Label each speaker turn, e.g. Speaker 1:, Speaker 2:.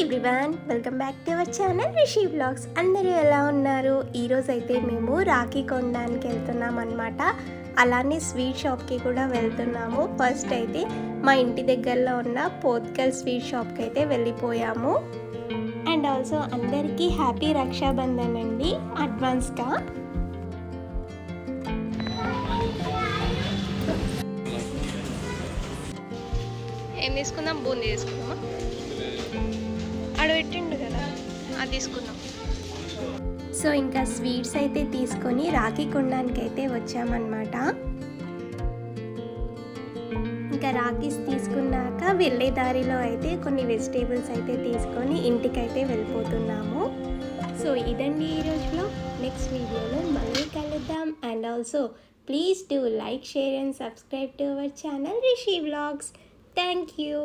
Speaker 1: Everyone, welcome back to our channel Rishi vlogs. అందరూ ఎలా ఉన్నారు? ఈరోజు అయితే మేము రాఖీ కొనడానికి వెళ్తున్నాం అనమాట. అలానే స్వీట్ షాప్కి కూడా వెళ్తున్నాము. ఫస్ట్ అయితే మా ఇంటి దగ్గరలో ఉన్న పోత్కల్ స్వీట్ షాప్కి అయితే వెళ్ళిపోయాము. అండ్ ఆల్సో అందరికీ హ్యాపీ రక్షాబంధన్ అండి అడ్వాన్స్గా. ఏం తీసుకుందాం? బూందీ తీసుకుందామా? పెట్టిండు కదా, అది తీసుకుందాం. సో ఇంకా స్వీట్స్ అయితే తీసుకొని రాఖీ కొనడానికి అయితే వచ్చామన్నమాట. ఇంకా రాఖీస్ తీసుకున్నాక వెళ్ళే దారిలో అయితే కొన్ని వెజిటేబుల్స్ అయితే తీసుకొని ఇంటికైతే వెళ్ళిపోతున్నాము. సో ఇదండి ఈరోజులో. నెక్స్ట్ వీడియోలో మళ్ళీ కలుద్దాం. And also please do like, share and subscribe to our channel Rishi vlogs. Thank you.